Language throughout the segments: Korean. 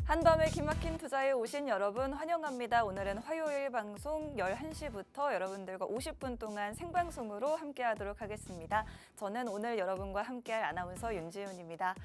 한밤에 기막힌 투자에 오신 여러분 환영합니다. 오늘은 화요일 방송 11시부터 여러분들과 50분 동안 생방송으로 함께하도록 하겠습니다. 저는 오늘 여러분과 함께할 아나운서 윤지훈입니다.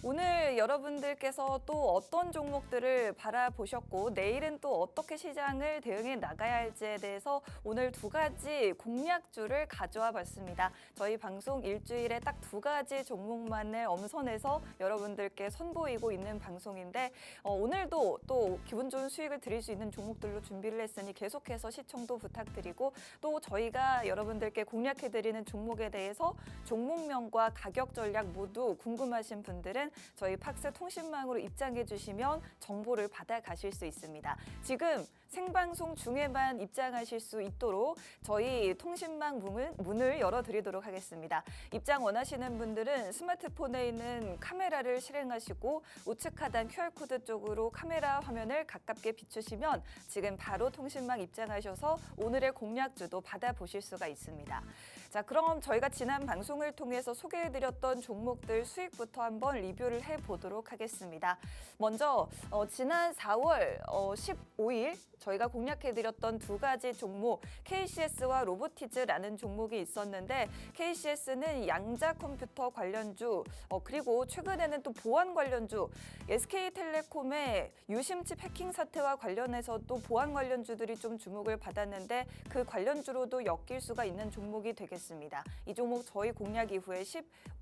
오늘 여러분들께서 또 어떤 종목들을 바라보셨고 내일은 또 어떻게 시장을 대응해 나가야 할지에 대해서 오늘 두 가지 공략주를 가져와 봤습니다. 저희 방송 일주일에 딱 두 가지 종목만을 엄선해서 여러분들께 선보이고 있는 방송인데 오늘도 또 기분 좋은 수익을 드릴 수 있는 종목들로 준비를 했으니 계속해서 시청도 부탁드리고 또 저희가 여러분들께 공략해드리는 종목에 대해서 종목명과 가격 전략 모두 궁금하신 분들은 저희 팍스 통신망으로 입장해 주시면 정보를 받아가실 수 있습니다. 지금 생방송 중에만 입장하실 수 있도록 저희 통신망 문을 열어드리도록 하겠습니다. 입장 원하시는 분들은 스마트폰에 있는 카메라를 실행하시고 우측 하단 QR코드 쪽으로 카메라 화면을 가깝게 비추시면 지금 바로 통신망 입장하셔서 오늘의 공략주도 받아보실 수가 있습니다. 자, 그럼 저희가 지난 방송을 통해서 소개해드렸던 종목들 수익부터 한번 리뷰를 해보도록 하겠습니다. 먼저 지난 4월 15일 저희가 공략해드렸던 두 가지 종목 KCS와 로보티즈라는 종목이 있었는데 KCS는 양자 컴퓨터 관련주 그리고 최근에는 또 보안 관련주 SK텔레콤의 유심칩 해킹 사태와 관련해서 또 보안 관련주들이 좀 주목을 받았는데 그 관련주로도 엮일 수가 있는 종목이 되겠습니다. 이 종목 저희 공략 이후에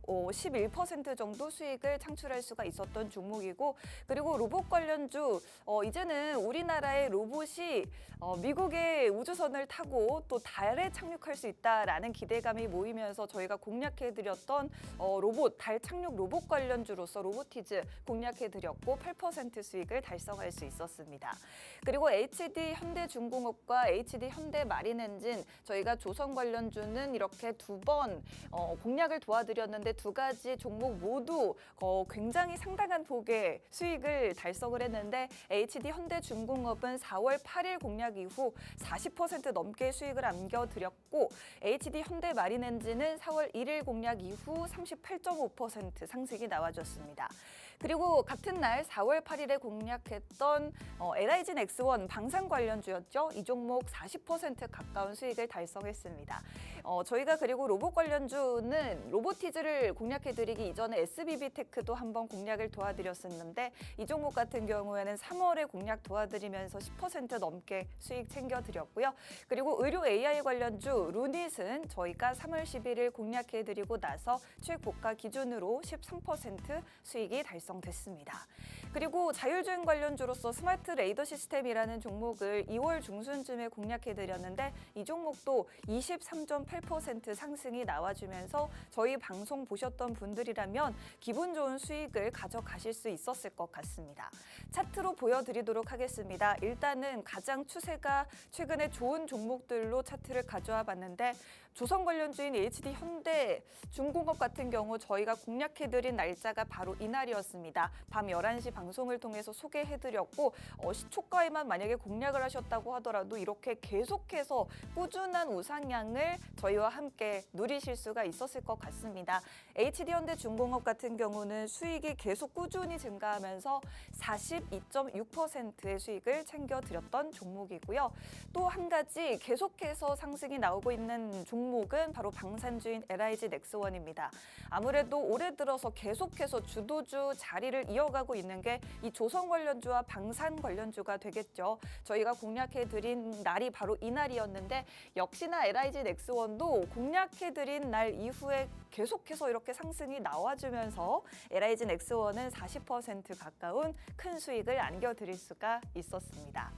11% 정도 수익을 창출할 수가 있었던 종목이고 그리고 로봇 관련주 이제는 우리나라의 로봇이 미국의 우주선을 타고 또 달에 착륙할 수 있다라는 기대감이 모이면서 저희가 공략해드렸던 로봇, 달 착륙 로봇 관련주로서 로보티즈 공략해드렸고 8% 수익을 달성할 수 있었습니다. 그리고 HD 현대중공업과 HD 현대마린엔진 저희가 조선 관련주는 이렇게 두 번 공략을 도와드렸는데 두 가지 종목 모두 굉장히 상당한 폭의 수익을 달성을 했는데 HD 현대중공업은 4월 8일 공략 이후 40% 넘게 수익을 안겨드렸고 HD 현대마린엔진은 4월 1일 공략 이후 38.5% 상승이 나와줬습니다. 그리고 같은 날 4월 8일에 공략했던 LIG 넥스원 방산 관련주였죠. 이 종목 40% 가까운 수익을 달성했습니다. 저희가 그리고 로봇 관련주는 로보티즈를 공략해드리기 이전에 SBB테크도 한번 공략을 도와드렸었는데 이 종목 같은 경우에는 3월에 공략 도와드리면서 10% 넘게 수익 챙겨드렸고요. 그리고 의료 AI 관련주 루닛은 저희가 3월 11일 공략해드리고 나서 최고가 기준으로 13% 수익이 달성됐습니다. 그리고 자율주행 관련주로서 스마트 레이더 시스템이라는 종목을 2월 중순쯤에 공략해드렸는데 이 종목도 23.8% 상승이 나와주면서 저희 방송 보셨던 분들이라면 기분 좋은 수익을 가져가실 수 있었을 것 같습니다. 차트로 보여드리도록 하겠습니다. 일단은 가장 추세가 최근에 좋은 종목들로 차트를 가져와 봤는데 조선 관련주인 HD 현대중공업 같은 경우 저희가 공략해드린 날짜가 바로 이날이었습니다. 밤 11시 방송을 통해서 소개해드렸고 시초가에만 만약에 공략을 하셨다고 하더라도 이렇게 계속해서 꾸준한 우상향을 저희와 함께 누리실 수가 있었을 것 같습니다. HD 현대중공업 같은 경우는 수익이 계속 꾸준히 증가하면서 42.6%의 수익을 챙겨드렸던 종목이고요. 또 한 가지 계속해서 상승이 나오고 있는 종목은 바로 방산주인 LIG 넥스원입니다. 아무래도 올해 들어서 계속해서 주도주 자리를 이어가고 있는 게 이 조선 관련주와 방산 관련주가 되겠죠. 저희가 공략해드린 날이 바로 이날이었는데 역시나 LIG 넥스원도 공략해드린 날 이후에 계속해서 이렇게 상승이 나와주면서 LIG 넥스원은 40% 가까운 큰 수익을 안겨드릴 수가 있었습니다.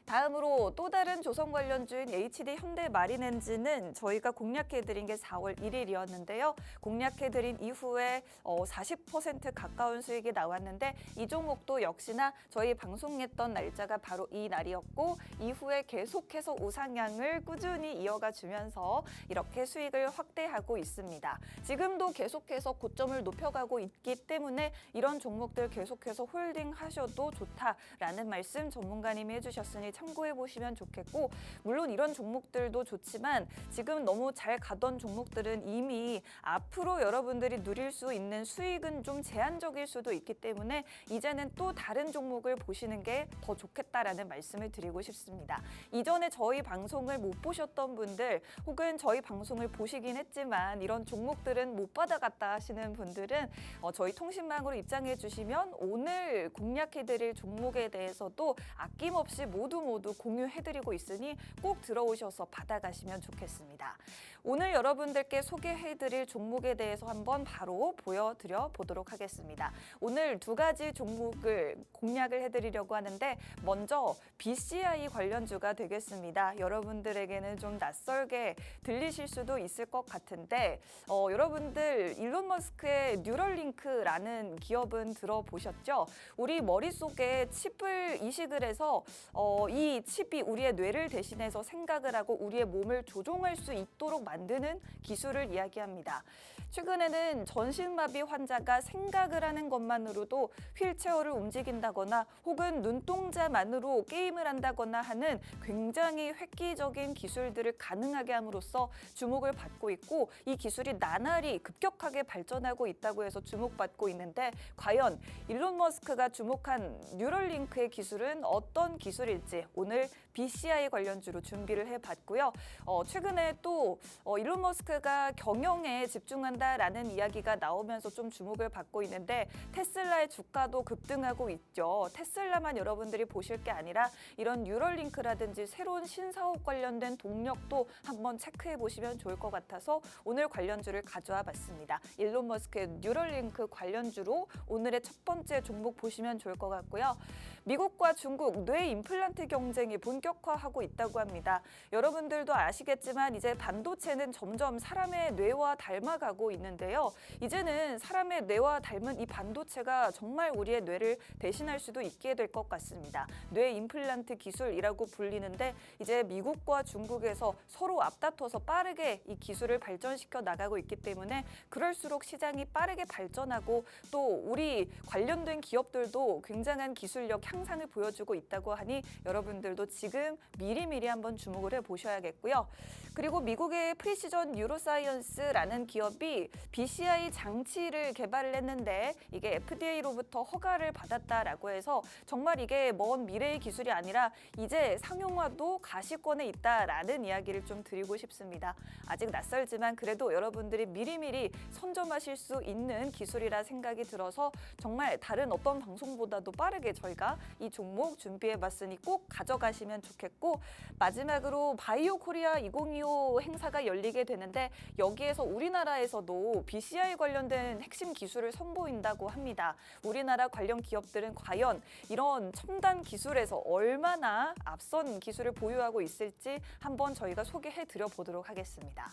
다음으로 또 다른 조선 관련주인 HD 현대마린엔진은 저희가 공략해드린 게 4월 1일이었는데요. 공략해드린 이후에 40% 가까운 수익이 나왔는데 이 종목도 역시나 저희 방송했던 날짜가 바로 이 날이었고 이후에 계속해서 우상향을 꾸준히 이어가 주면서 이렇게 수익을 확대하고 있습니다. 지금도 계속해서 고점을 높여가고 있기 때문에 이런 종목들 계속해서 홀딩하셔도 좋다라는 말씀 전문가님이 해주셨으니 참고해 보시면 좋겠고, 물론 이런 종목들도 좋지만 지금 너무 잘 가던 종목들은 이미 앞으로 여러분들이 누릴 수 있는 수익은 좀 제한적일 수도 있기 때문에 이제는 또 다른 종목을 보시는 게 더 좋겠다라는 말씀을 드리고 싶습니다. 이전에 저희 방송을 못 보셨던 분들 혹은 저희 방송을 보시긴 했지만 이런 종목들은 못 받아갔다 하시는 분들은 저희 통신망으로 입장해 주시면 오늘 공략해드릴 종목에 대해서도 아낌없이 모두 공유해드리고 있으니 꼭 들어오셔서 받아가시면 좋겠습니다. 오늘 여러분들께 소개해드릴 종목에 대해서 한번 바로 보여드려 보도록 하겠습니다. 오늘 두 가지 종목을 공략을 해드리려고 하는데 먼저 BCI 관련주가 되겠습니다. 여러분들에게는 좀 낯설게 들리실 수도 있을 것 같은데 여러분들 일론 머스크의 뉴럴링크라는 기업은 들어보셨죠? 우리 머릿속에 칩을 이식을 해서 이 칩이 우리의 뇌를 대신해서 생각을 하고 우리의 몸을 조종할 수 있도록 만드는 기술을 이야기합니다. 최근에는 전신마비 환자가 생각을 하는 것만으로도 휠체어를 움직인다거나 혹은 눈동자만으로 게임을 한다거나 하는 굉장히 획기적인 기술들을 가능하게 함으로써 주목을 받고 있고, 이 기술이 나날이 급격하게 발전하고 있다고 해서 주목받고 있는데 과연 일론 머스크가 주목한 뉴럴링크의 기술은 어떤 기술일지 오늘 BCI 관련주로 준비를 해봤고요. 최근에 또 일론 머스크가 경영에 집중한다라는 이야기가 나오면서 좀 주목을 받고 있는데 테슬라의 주가도 급등하고 있죠. 테슬라만 여러분들이 보실 게 아니라 이런 뉴럴링크라든지 새로운 신사업 관련된 동력도 한번 체크해 보시면 좋을 것 같아서 오늘 관련주를 가져와 봤습니다. 일론 머스크의 뉴럴링크 관련주로 오늘의 첫 번째 종목 보시면 좋을 것 같고요. 미국과 중국 뇌 임플란트 경쟁이 본격화하고 있다고 합니다. 여러분들도 아시겠지만 이제 반도체는 점점 사람의 뇌와 닮아가고 있는데요. 이제는 사람의 뇌와 닮은 이 반도체가 정말 우리의 뇌를 대신할 수도 있게 될 것 같습니다. 뇌 임플란트 기술이라고 불리는데 이제 미국과 중국에서 서로 앞다퉈서 빠르게 이 기술을 발전시켜 나가고 있기 때문에 그럴수록 시장이 빠르게 발전하고 또 우리 관련된 기업들도 굉장한 기술력 향상을 보여주고 있다고 하니 여러분들도 지금 미리미리 한번 주목을 해보셔야겠고요. 그리고 미국의 프리시전 뉴로사이언스라는 기업이 BCI 장치를 개발을 했는데 이게 FDA로부터 허가를 받았다라고 해서 정말 이게 먼 미래의 기술이 아니라 이제 상용화도 가시권에 있다라는 이야기를 좀 드리고 싶습니다. 아직 낯설지만 그래도 여러분들이 미리미리 선점하실 수 있는 기술이라 생각이 들어서 정말 다른 어떤 방송보다도 빠르게 저희가 이 종목 준비해봤으니 꼭 가져가시면 좋겠고, 마지막으로 바이오 코리아 2025 행사가 열리게 되는데 여기에서 우리나라에서도 BCI 관련된 핵심 기술을 선보인다고 합니다. 우리나라 관련 기업들은 과연 이런 첨단 기술에서 얼마나 앞선 기술을 보유하고 있을지 한번 저희가 소개해 드려 보도록 하겠습니다.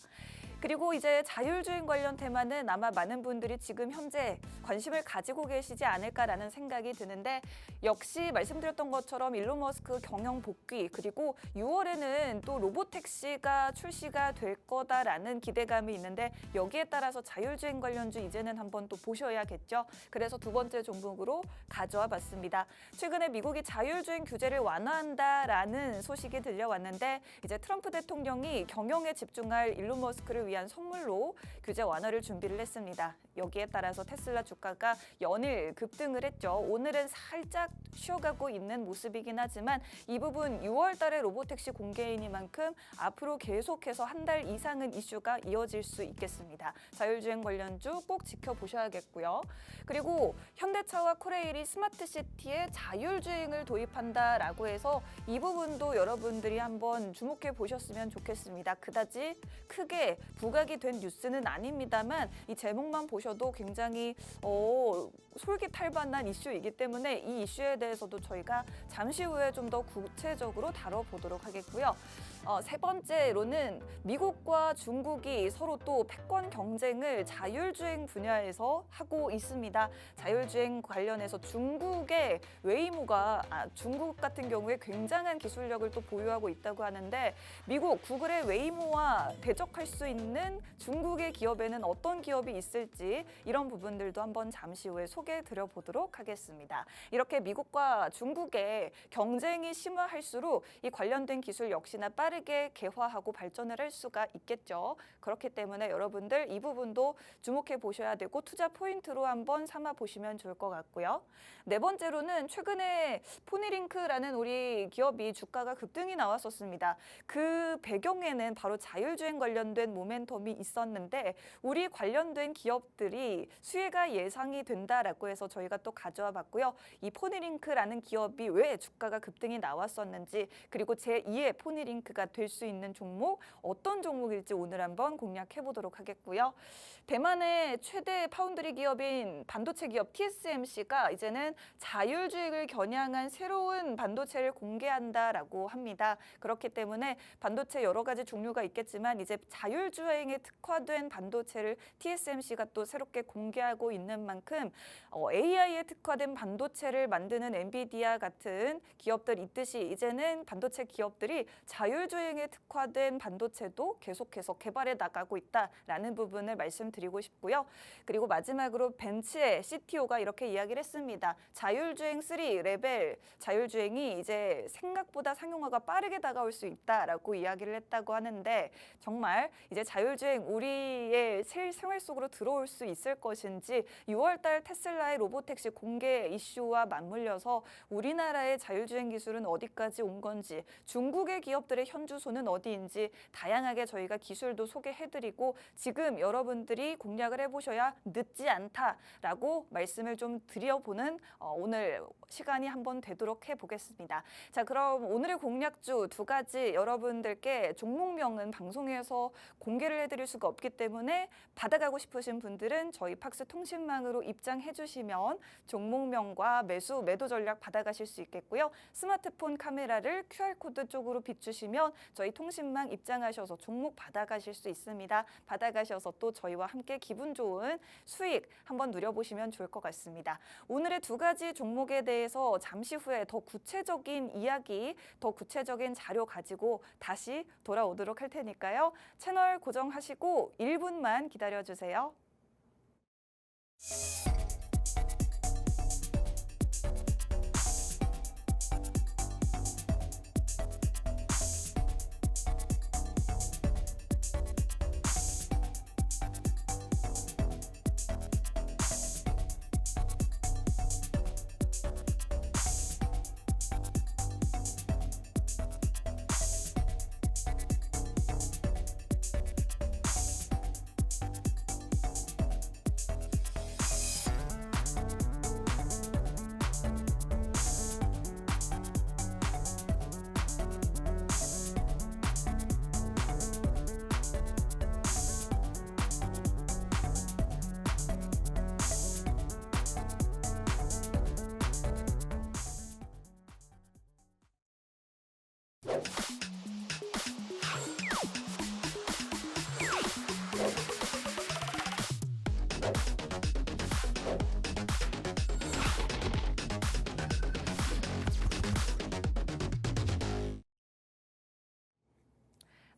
그리고 이제 자율주행 관련 테마는 아마 많은 분들이 지금 현재 관심을 가지고 계시지 않을까라는 생각이 드는데 역시 말씀드렸던 것처럼 일론 머스크 경영 복귀 그리고 6월에는 또 로보택시가 출시가 될 거다라는 기대감이 있는데 여기에 따라서 자율주행 관련주 이제는 한번 또 보셔야겠죠. 그래서 두 번째 종목으로 가져와 봤습니다. 최근에 미국이 자율주행 규제를 완화한다라는 소식이 들려왔는데 이제 트럼프 대통령이 경영에 집중할 일론 머스크를 위한 선물로 규제 완화를 준비를 했습니다. 여기에 따라서 테슬라 주가가 연일 급등을 했죠. 오늘은 살짝 쉬어가고 있는 모습이긴 하지만 이 부분 6월 달에 로보택시 공개이니만큼 앞으로 계속해서 한 달 이상은 이슈가 이어질 수 있겠습니다. 자율주행 관련주 꼭 지켜보셔야겠고요. 그리고 현대차와 코레일이 스마트시티에 자율주행을 도입한다라고 해서 이 부분도 여러분들이 한번 주목해 보셨으면 좋겠습니다. 그다지 크게 부각이 된 뉴스는 아닙니다만 이 제목만 보셔도 굉장히 솔깃할만한 이슈이기 때문에 이 이슈에 대해서도 저희가 잠시 후에 좀 더 구체적으로 다뤄보도록 하겠고요. 세 번째로는 미국과 중국이 서로 또 패권 경쟁을 자율주행 분야에서 하고 있습니다. 자율주행 관련해서 중국의 웨이모가 중국 같은 경우에 굉장한 기술력을 또 보유하고 있다고 하는데 미국 구글의 웨이모와 대적할 수 있는 중국의 기업에는 어떤 기업이 있을지 이런 부분들도 한번 잠시 후에 소개 소개해 드려보도록 하겠습니다. 이렇게 미국과 중국의 경쟁이 심화할수록 이 관련된 기술 역시나 빠르게 개화하고 발전을 할 수가 있겠죠. 그렇기 때문에 여러분들 이 부분도 주목해 보셔야 되고 투자 포인트로 한번 삼아 보시면 좋을 것 같고요. 네 번째로는 최근에 포니링크라는 우리 기업이 주가가 급등이 나왔었습니다. 그 배경에는 바로 자율주행 관련된 모멘텀이 있었는데 우리 관련된 기업들이 수혜가 예상이 된다라고 해서 저희가 또 가져와 봤고요. 이 포니링크라는 기업이 왜 주가가 급등이 나왔었는지 그리고 제2의 포니링크가 될 수 있는 종목 어떤 종목일지 오늘 한번 공략해 보도록 하겠고요. 대만의 최대 파운드리 기업인 반도체 기업 TSMC가 이제는 자율주행을 겨냥한 새로운 반도체를 공개한다라고 합니다. 그렇기 때문에 반도체 여러 가지 종류가 있겠지만 이제 자율주행에 특화된 반도체를 TSMC가 또 새롭게 공개하고 있는 만큼 AI에 특화된 반도체를 만드는 엔비디아 같은 기업들 있듯이 이제는 반도체 기업들이 자율주행에 특화된 반도체도 계속해서 개발해 나가고 있다라는 부분을 말씀드리고 싶고요. 그리고 마지막으로 벤츠의 CTO가 이렇게 이야기를 했습니다. 자율주행 3 레벨 자율주행이 이제 생각보다 상용화가 빠르게 다가올 수 있다라고 이야기를 했다고 하는데 정말 이제 자율주행 우리의 생활 속으로 들어올 수 있을 것인지 6월달 테슬라의 로보택시 공개 이슈와 맞물려서 우리나라의 자율주행 기술은 어디까지 온 건지 중국의 기업들의 현주소는 어디인지 다양하게 저희가 기술도 소개해드리고 지금 여러분들이 공략을 해보셔야 늦지 않다라고 말씀을 좀 드려보는 오늘 시간이 한번 되도록 해보겠습니다. 자, 그럼 오늘의 공략주 두 가지 여러분들께 종목명은 방송에서 공개를 해드릴 수가 없기 때문에 받아가고 싶으신 분들은 저희 팍스 통신망으로 입장해 주시면 종목명과 매도 전략 받아가실 수 있겠고요. 스마트폰 카메라를 QR코드 쪽으로 비추시면 저희 통신망 입장하셔서 종목 받아가실 수 있습니다. 받아가셔서 또 저희와 함께 기분 좋은 수익 한번 누려보시면 좋을 것 같습니다. 오늘의 두 가지 종목에 대해서 잠시 후에 더 구체적인 이야기, 더 구체적인 자료 가지고 다시 돌아오도록 할 테니까요. 채널 고정하시고 1분만 기다려주세요.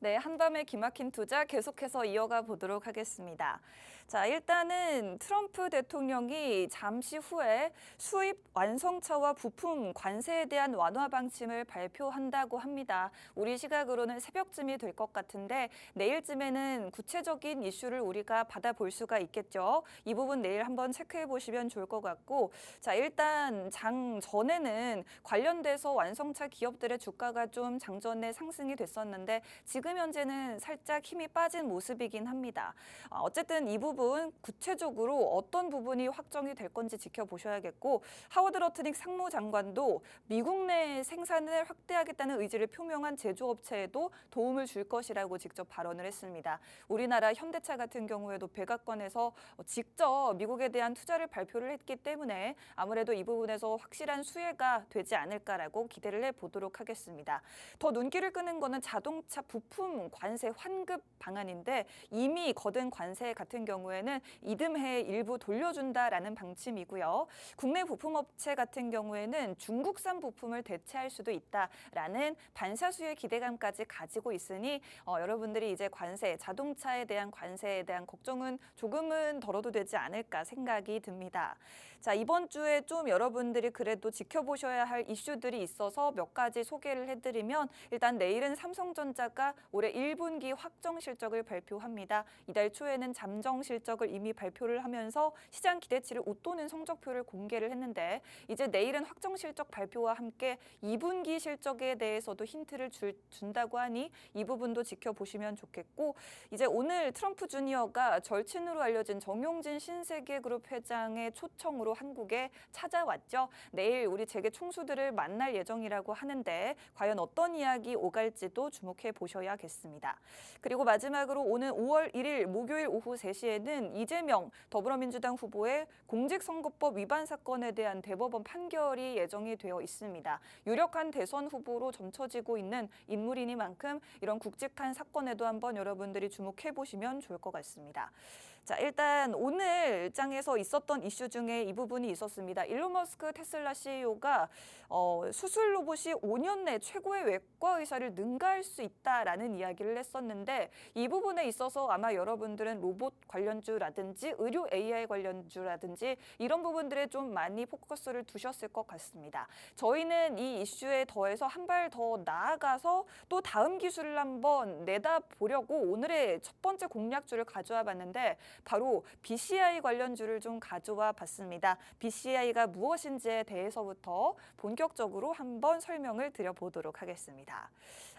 네, 한밤의 기막힌 투자 계속해서 이어가 보도록 하겠습니다. 자, 일단은 트럼프 대통령이 잠시 후에 수입 완성차와 부품 관세에 대한 완화 방침을 발표한다고 합니다. 우리 시각으로는 새벽쯤이 될 것 같은데 내일쯤에는 구체적인 이슈를 우리가 받아볼 수가 있겠죠. 이 부분 내일 한번 체크해 보시면 좋을 것 같고, 자, 일단 장 전에는 관련돼서 완성차 기업들의 주가가 좀 장전에 상승이 됐었는데 지금 현재는 살짝 힘이 빠진 모습이긴 합니다. 어쨌든 이 부분 구체적으로 어떤 부분이 확정이 될 건지 지켜보셔야겠고 하워드 러트닉 상무장관도 미국 내 생산을 확대하겠다는 의지를 표명한 제조업체에도 도움을 줄 것이라고 직접 발언을 했습니다. 우리나라 현대차 같은 경우에도 백악관에서 직접 미국에 대한 투자를 발표를 했기 때문에 아무래도 이 부분에서 확실한 수혜가 되지 않을까라고 기대를 해보도록 하겠습니다. 더 눈길을 끄는 거는 자동차 부품 관세 환급 방안인데 이미 거둔 관세 같은 경우에 경우에는 이듬해 일부 돌려준다라는 방침이고요. 국내 부품업체 같은 경우에는 중국산 부품을 대체할 수도 있다라는 반사수의 기대감까지 가지고 있으니 여러분들이 이제 자동차에 대한 관세에 대한 걱정은 조금은 덜어도 되지 않을까 생각이 듭니다. 자, 이번 주에 좀 여러분들이 그래도 지켜보셔야 할 이슈들이 있어서 몇 가지 소개를 해드리면 일단 내일은 삼성전자가 올해 1분기 확정 실적을 발표합니다. 이달 초에는 잠정 실적을 이미 발표를 하면서 시장 기대치를 웃도는 성적표를 공개를 했는데 이제 내일은 확정 실적 발표와 함께 2분기 실적에 대해서도 힌트를 준다고 하니 이 부분도 지켜보시면 좋겠고 이제 오늘 트럼프 주니어가 절친으로 알려진 정용진 신세계그룹 회장의 초청으로 한국에 찾아왔죠. 내일 우리 재계 총수들을 만날 예정이라고 하는데 과연 어떤 이야기 오갈지도 주목해 보셔야겠습니다. 그리고 마지막으로 오는 5월 1일 목요일 오후 3시에는 이재명 더불어민주당 후보의 공직선거법 위반 사건에 대한 대법원 판결이 예정이 되어 있습니다. 유력한 대선 후보로 점쳐지고 있는 인물이니만큼 이런 굵직한 사건에도 한번 여러분들이 주목해 보시면 좋을 것 같습니다. 자, 일단 오늘 장에서 있었던 이슈 중에 이 부분이 있었습니다. 일론 머스크 테슬라 CEO가 수술 로봇이 5년 내 최고의 외과 의사를 능가할 수 있다라는 이야기를 했었는데 이 부분에 있어서 아마 여러분들은 로봇 관련주라든지 의료 AI 관련주라든지 이런 부분들에 좀 많이 포커스를 두셨을 것 같습니다. 저희는 이 이슈에 더해서 한 발 더 나아가서 또 다음 기술을 한번 내다보려고 오늘의 첫 번째 공략주를 가져와 봤는데 바로 BCI 관련주를 좀 가져와 봤습니다. BCI가 무엇인지에 대해서부터 본격적으로 한번 설명을 드려보도록 하겠습니다.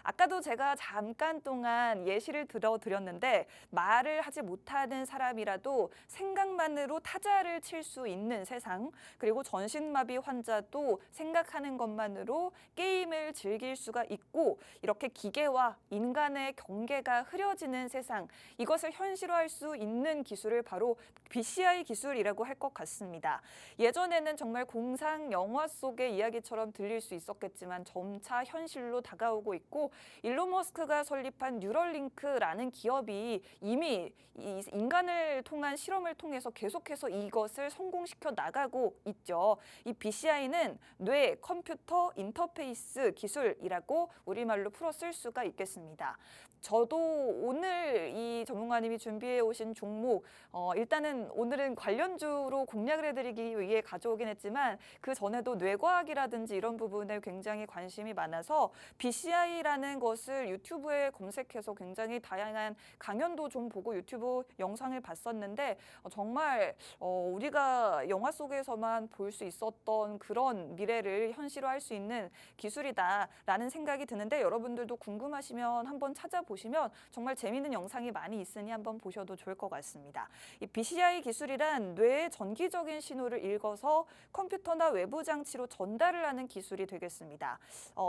아까도 제가 잠깐 동안 예시를 들어드렸는데 말을 하지 못하는 사람이라도 생각만으로 타자를 칠 수 있는 세상, 그리고 전신마비 환자도 생각하는 것만으로 게임을 즐길 수가 있고 이렇게 기계와 인간의 경계가 흐려지는 세상, 이것을 현실화할 수 있는 기술을 바로 BCI 기술이라고 할 것 같습니다. 예전에는 정말 공상 영화 속의 이야기처럼 들릴 수 있었겠지만 점차 현실로 다가오고 있고 일론 머스크가 설립한 뉴럴링크라는 기업이 이미 인간을 통한 실험을 통해서 계속해서 이것을 성공시켜 나가고 있죠. 이 BCI는 뇌 컴퓨터 인터페이스 기술이라고 우리말로 풀어 쓸 수가 있겠습니다. 저도 오늘 이 전문가님이 준비해 오신 종목 일단은 오늘은 관련주로 공략을 해드리기 위해 가져오긴 했지만 그 전에도 뇌과학이라든지 이런 부분에 굉장히 관심이 많아서 BCI라는 것을 유튜브에 검색해서 굉장히 다양한 강연도 좀 보고 유튜브 영상을 봤었는데 정말 우리가 영화 속에서만 볼 수 있었던 그런 미래를 현실화할 수 있는 기술이다라는 생각이 드는데 여러분들도 궁금하시면 한번 찾아보시면 정말 재미있는 영상이 많이 있으니 한번 보셔도 좋을 것 같습니다. 이 BCI 기술이란 뇌의 전기적인 신호를 읽어서 컴퓨터나 외부 장치로 전달을 하는 기술이 되겠습니다.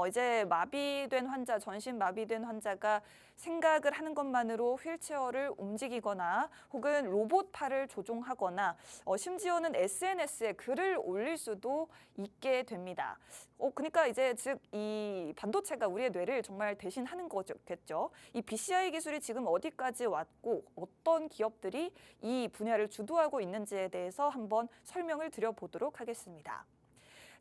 이제 마비된 환자, 전신 마비된 환자가 생각을 하는 것만으로 휠체어를 움직이거나 혹은 로봇 팔을 조종하거나 심지어는 SNS에 글을 올릴 수도 있게 됩니다. 그러니까 이제 즉 이 반도체가 우리의 뇌를 정말 대신하는 거겠죠. 이 BCI 기술이 지금 어디까지 왔고 어떤 기업들이 이 분야를 주도하고 있는지에 대해서 한번 설명을 드려보도록 하겠습니다.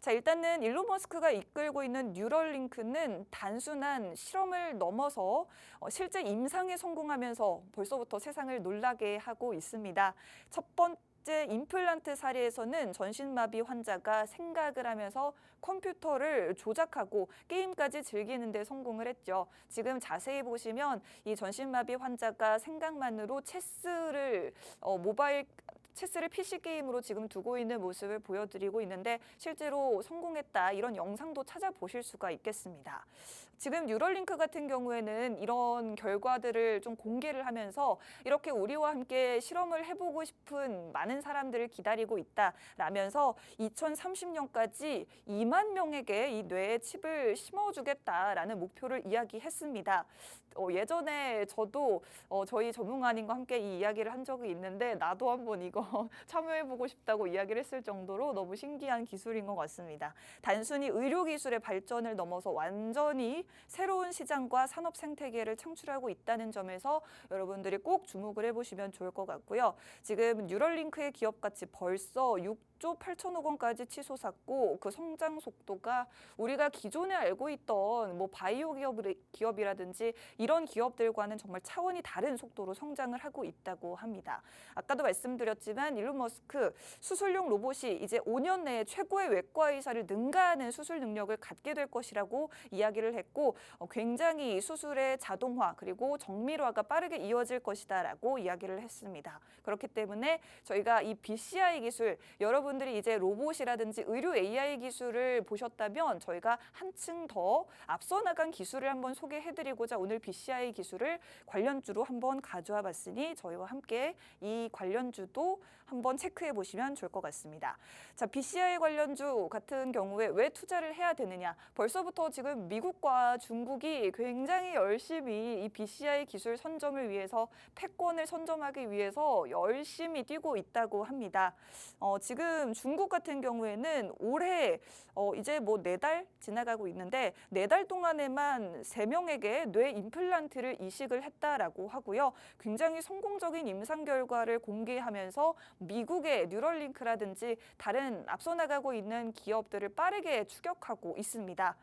자, 일단은 일론 머스크가 이끌고 있는 뉴럴링크는 단순한 실험을 넘어서 실제 임상에 성공하면서 벌써부터 세상을 놀라게 하고 있습니다. 첫 번째 임플란트 사례에서는 전신마비 환자가 생각을 하면서 컴퓨터를 조작하고 게임까지 즐기는 데 성공을 했죠. 지금 자세히 보시면 이 전신마비 환자가 생각만으로 체스를 PC 게임으로 지금 두고 있는 모습을 보여드리고 있는데 실제로 성공했다 이런 영상도 찾아보실 수가 있겠습니다. 지금 뉴럴링크 같은 경우에는 이런 결과들을 좀 공개를 하면서 이렇게 우리와 함께 실험을 해보고 싶은 많은 사람들을 기다리고 있다라면서 2030년까지 2만 명에게 이 뇌에 칩을 심어주겠다라는 목표를 이야기했습니다. 예전에 저도 저희 전문가님과 함께 이 이야기를 한 적이 있는데 나도 한번 이거 한번 참여해보고 싶다고 이야기를 했을 정도로 너무 신기한 기술인 것 같습니다. 단순히 의료기술의 발전을 넘어서 완전히 새로운 시장과 산업 생태계를 창출하고 있다는 점에서 여러분들이 꼭 주목을 해보시면 좋을 것 같고요. 지금 뉴럴링크의 기업가치 벌써 6조 8천억 원까지 치솟았고 그 성장 속도가 우리가 기존에 알고 있던 뭐 바이오 기업이라든지 이런 기업들과는 정말 차원이 다른 속도로 성장을 하고 있다고 합니다. 아까도 말씀드렸지만 일론 머스크 수술용 로봇이 이제 5년 내에 최고의 외과 의사를 능가하는 수술 능력을 갖게 될 것이라고 이야기를 했고 굉장히 수술의 자동화 그리고 정밀화가 빠르게 이어질 것이다라고 이야기를 했습니다. 그렇기 때문에 저희가 이 BCI 기술 여러분들이 이제 로봇이라든지 의료 AI 기술을 보셨다면 저희가 한층 더 앞서 나간 기술을 한번 소개해드리고자 오늘 BCI 기술을 관련주로 한번 가져와 봤으니 저희와 함께 이 관련주도 한번 체크해 보시면 좋을 것 같습니다. 자, BCI 관련주 같은 경우에 왜 투자를 해야 되느냐? 벌써부터 지금 미국과 중국이 굉장히 열심히 이 BCI 기술 선점을 위해서 패권을 선점하기 위해서 열심히 뛰고 있다고 합니다. 지금 중국 같은 경우에는 올해 이제 뭐 4달 지나가고 있는데 4달 동안에만 3명에게 뇌 임플란트를 이식을 했다라고 하고요. 굉장히 성공적인 임상 결과를 공개하면서 미국의 뉴럴링크라든지 다른 앞서 나가고 있는 기업들을 빠르게 추격하고 있습니다.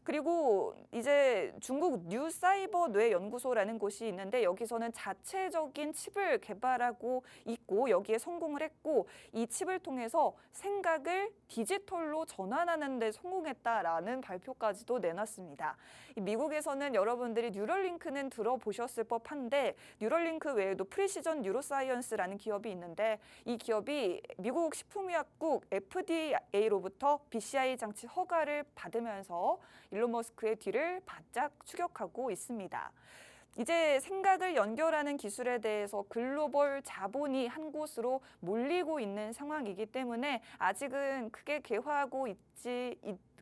그리고 이제 중국 뉴사이버 뇌연구소라는 곳이 있는데 여기서는 자체적인 칩을 개발하고 있고 여기에 성공을 했고 이 칩을 통해서 생각을 디지털로 전환하는 데 성공했다라는 발표까지도 내놨습니다. 미국에서는 여러분들이 뉴럴링크는 들어보셨을 법한데 뉴럴링크 외에도 프리시전 뉴로사이언스라는 기업이 있는데 이 기업이 미국 식품의약국 FDA로부터 BCI 장치 허가를 받으면서 일론 머스크의 뒤를 바짝 추격하고 있습니다. 이제 생각을 연결하는 기술에 대해서 글로벌 자본이 한 곳으로 몰리고 있는 상황이기 때문에 아직은 크게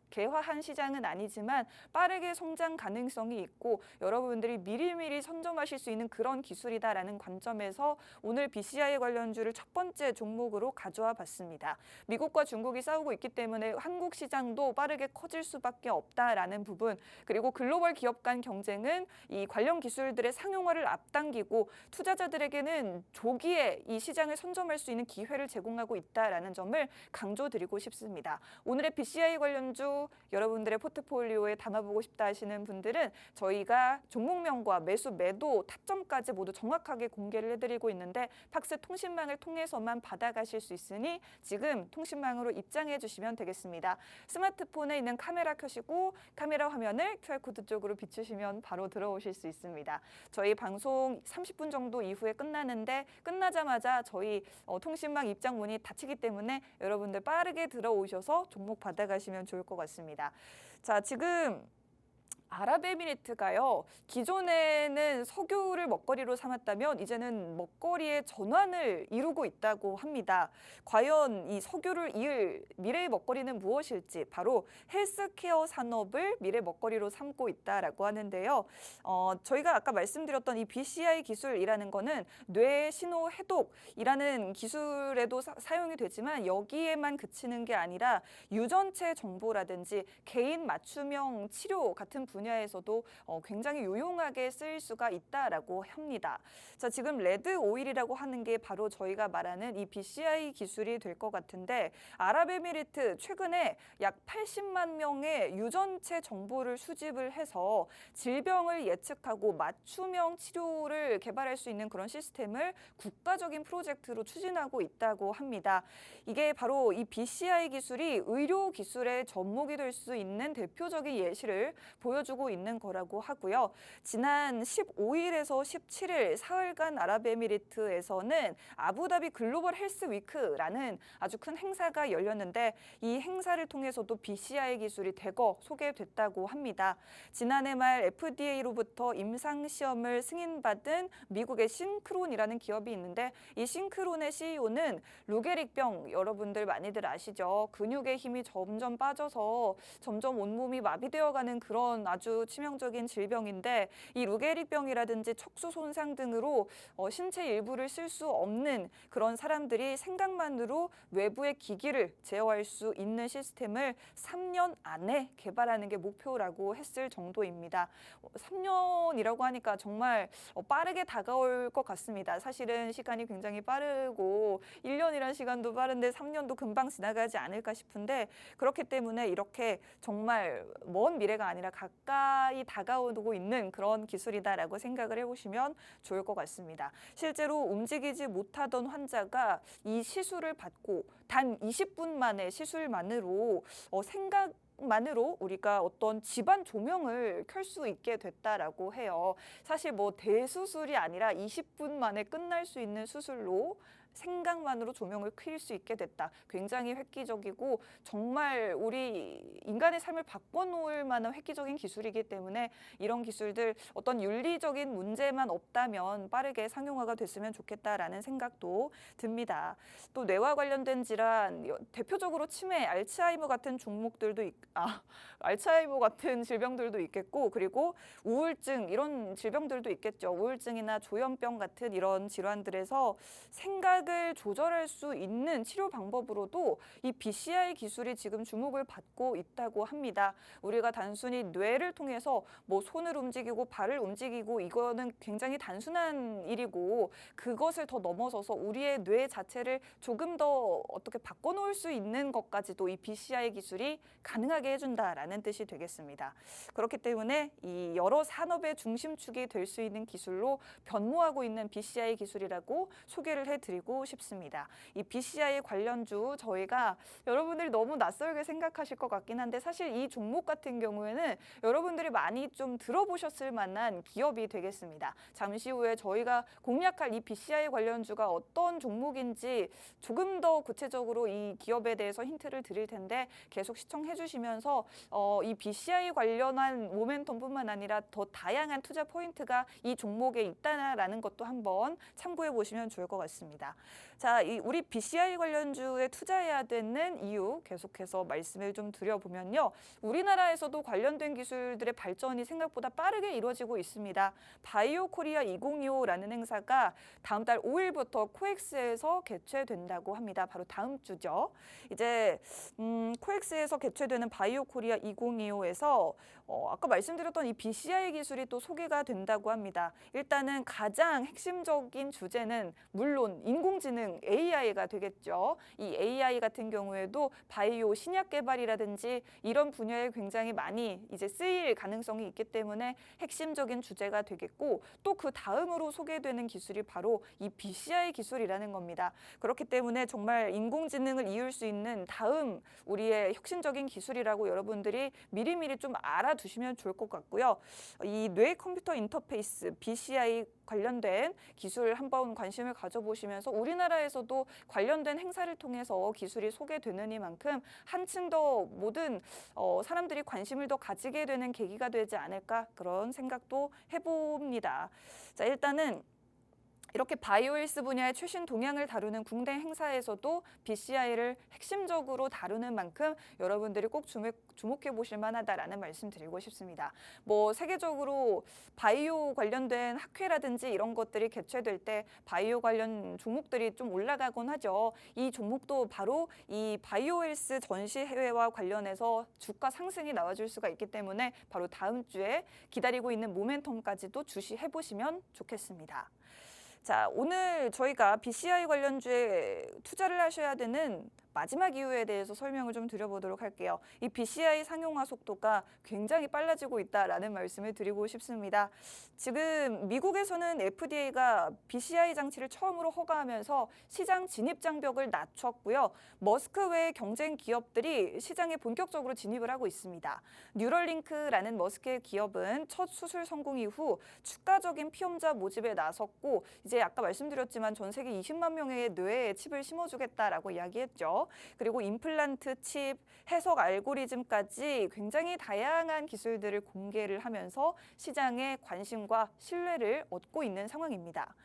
개화한 시장은 아니지만 빠르게 성장 가능성이 있고 여러분들이 미리미리 선점하실 수 있는 그런 기술이다라는 관점에서 오늘 BCI 관련주를 첫 번째 종목으로 가져와 봤습니다. 미국과 중국이 싸우고 있기 때문에 한국 시장도 빠르게 커질 수밖에 없다라는 부분 그리고 글로벌 기업 간 경쟁은 이 관련 기술들의 상용화를 앞당기고 투자자들에게는 조기에 이 시장을 선점할 수 있는 기회를 제공하고 있다라는 점을 강조드리고 싶습니다. 오늘의 BCI 관련주 여러분들의 포트폴리오에 담아보고 싶다 하시는 분들은 저희가 종목명과 매수, 매도, 타점까지 모두 정확하게 공개를 해드리고 있는데 팍스 통신망을 통해서만 받아가실 수 있으니 지금 통신망으로 입장해 주시면 되겠습니다. 스마트폰에 있는 카메라 켜시고 카메라 화면을 QR코드 쪽으로 비추시면 바로 들어오실 수 있습니다. 저희 방송 30분 정도 이후에 끝나는데 끝나자마자 저희 통신망 입장문이 닫히기 때문에 여러분들 빠르게 들어오셔서 종목 받아가시면 좋을 것 같습니다. 자, 지금 아랍에미리트가요. 기존에는 석유를 먹거리로 삼았다면 이제는 먹거리의 전환을 이루고 있다고 합니다. 과연 이 석유를 이을 미래의 먹거리는 무엇일지 바로 헬스케어 산업을 미래 먹거리로 삼고 있다라고 하는데요. 저희가 아까 말씀드렸던 이 BCI 기술이라는 거는 뇌 신호 해독이라는 기술에도 사용이 되지만 여기에만 그치는 게 아니라 유전체 정보라든지 개인 맞춤형 치료 같은 분야에서도 굉장히 유용하게 쓰일 수가 있다라고 합니다. 자, 지금 레드 오일이라고 하는 게 바로 저희가 말하는 이 BCI 기술이 될 것 같은데 아랍에미리트 최근에 약 80만 명의 유전체 정보를 수집을 해서 질병을 예측하고 맞춤형 치료를 개발할 수 있는 그런 시스템을 국가적인 프로젝트로 추진하고 있다고 합니다. 이게 바로 이 BCI 기술이 의료 기술의 접목이 될 수 있는 대표적인 예시를 보여주고 있는 거라고 하고요. 지난 15일에서 17일 사흘간 아랍에미리트에서는 아부다비 글로벌 헬스 위크라는 아주 큰 행사가 열렸는데 이 행사를 통해서도 BCI 기술이 대거 소개됐다고 합니다. 지난해 말 FDA로부터 임상시험을 승인받은 미국의 싱크론이라는 기업이 있는데 이 싱크론의 CEO는 루게릭병 여러분들 많이들 아시죠? 근육의 힘이 점점 빠져서 점점 온몸이 마비되어가는 그런 아주 아주 치명적인 질병인데 이 루게릭병이라든지 척수 손상 등으로 신체 일부를 쓸 수 없는 그런 사람들이 생각만으로 외부의 기기를 제어할 수 있는 시스템을 3년 안에 개발하는 게 목표라고 했을 정도입니다. 3년이라고 하니까 정말 빠르게 다가올 것 같습니다. 사실은 시간이 굉장히 빠르고 1년이라는 시간도 빠른데 3년도 금방 지나가지 않을까 싶은데 그렇기 때문에 이렇게 정말 먼 미래가 아니라 가까이 다가오고 있는 그런 기술이다라고 생각을 해보시면 좋을 것 같습니다. 실제로 움직이지 못하던 환자가 이 시술을 받고 단 20분 만에 시술만으로 생각만으로 우리가 어떤 집안 조명을 켤 수 있게 됐다라고 해요. 사실 뭐 대수술이 아니라 20분 만에 끝날 수 있는 수술로 생각만으로 조명을 켤 수 있게 됐다. 굉장히 획기적이고 정말 우리 인간의 삶을 바꿔놓을 만한 획기적인 기술이기 때문에 이런 기술들 어떤 윤리적인 문제만 없다면 빠르게 상용화가 됐으면 좋겠다라는 생각도 듭니다. 또 뇌와 관련된 질환, 대표적으로 치매, 알츠하이머 같은 알츠하이머 같은 질병들도 있겠고 그리고 우울증 이런 질병들도 있겠죠. 우울증이나 조현병 같은 이런 질환들에서 생각을 조절할 수 있는 치료 방법으로도 이 BCI 기술이 지금 주목을 받고 있다고 합니다. 우리가 단순히 뇌를 통해서 뭐 손을 움직이고 발을 움직이고 이거는 굉장히 단순한 일이고 그것을 더 넘어서서 우리의 뇌 자체를 조금 더 어떻게 바꿔놓을 수 있는 것까지도 이 BCI 기술이 가능하게 해준다라는 뜻이 되겠습니다. 그렇기 때문에 이 여러 산업의 중심축이 될 수 있는 기술로 변모하고 있는 BCI 기술이라고 소개를 해드리고 싶습니다. 이 BCI 관련주 저희가 여러분들이 너무 낯설게 생각하실 것 같긴 한데 사실 이 종목 같은 경우에는 여러분들이 많이 좀 들어보셨을 만한 기업이 되겠습니다. 잠시 후에 저희가 공략할 이 BCI 관련주가 어떤 종목인지 조금 더 구체적으로 이 기업에 대해서 힌트를 드릴 텐데 계속 시청해 주시면서 이 BCI 관련한 모멘텀뿐만 아니라 더 다양한 투자 포인트가 이 종목에 있다라는 것도 한번 참고해 보시면 좋을 것 같습니다. 자, 우리 BCI 관련주에 투자해야 되는 이유 계속해서 말씀을 좀 드려보면요. 우리나라에서도 관련된 기술들의 발전이 생각보다 빠르게 이루어지고 있습니다. 바이오 코리아 2025라는 행사가 다음 달 5일부터 코엑스에서 개최된다고 합니다. 바로 다음 주죠. 이제 코엑스에서 개최되는 바이오 코리아 2025에서 아까 말씀드렸던 이 BCI 기술이 또 소개가 된다고 합니다. 일단은 가장 핵심적인 주제는 물론 인공지능 AI가 되겠죠. 이 AI 같은 경우에도 바이오 신약 개발이라든지 이런 분야에 굉장히 많이 이제 쓰일 가능성이 있기 때문에 핵심적인 주제가 되겠고 또 그 다음으로 소개되는 기술이 바로 이 BCI 기술이라는 겁니다. 그렇기 때문에 정말 인공지능을 이을 수 있는 다음 우리의 혁신적인 기술이라고 여러분들이 미리미리 좀 알아두시면 좋을 것 같고요. 이 뇌 컴퓨터 인터페이스 BCI 관련된 기술 한번 관심을 가져보시면서 우리나라에서도 관련된 행사를 통해서 기술이 소개되는 이만큼 한층 더 모든 사람들이 관심을 더 가지게 되는 계기가 되지 않을까 그런 생각도 해봅니다. 자, 일단은 이렇게 바이오헬스 분야의 최신 동향을 다루는 국내 행사에서도 BCI를 핵심적으로 다루는 만큼 여러분들이 꼭 주목해 보실 만하다라는 말씀 드리고 싶습니다. 뭐 세계적으로 바이오 관련된 학회라든지 이런 것들이 개최될 때 바이오 관련 종목들이 좀 올라가곤 하죠. 이 종목도 바로 이 바이오헬스 전시회와 관련해서 주가 상승이 나와줄 수가 있기 때문에 바로 다음 주에 기다리고 있는 모멘텀까지도 주시해 보시면 좋겠습니다. 자, 오늘 저희가 BCI 관련주에 투자를 하셔야 되는 마지막 이유에 대해서 설명을 좀 드려보도록 할게요. 이 BCI 상용화 속도가 굉장히 빨라지고 있다라는 말씀을 드리고 싶습니다. 지금 미국에서는 FDA가 BCI 장치를 처음으로 허가하면서 시장 진입 장벽을 낮췄고요. 머스크 외의 경쟁 기업들이 시장에 본격적으로 진입을 하고 있습니다. 뉴럴링크라는 머스크의 기업은 첫 수술 성공 이후 추가적인 피험자 모집에 나섰고 이제 아까 말씀드렸지만 전 세계 20만 명의 뇌에 칩을 심어주겠다라고 이야기했죠. 그리고 임플란트 칩, 해석 알고리즘까지 굉장히 다양한 기술들을 공개를 하면서 시장의 관심과 신뢰를 얻고 있는 상황입니다.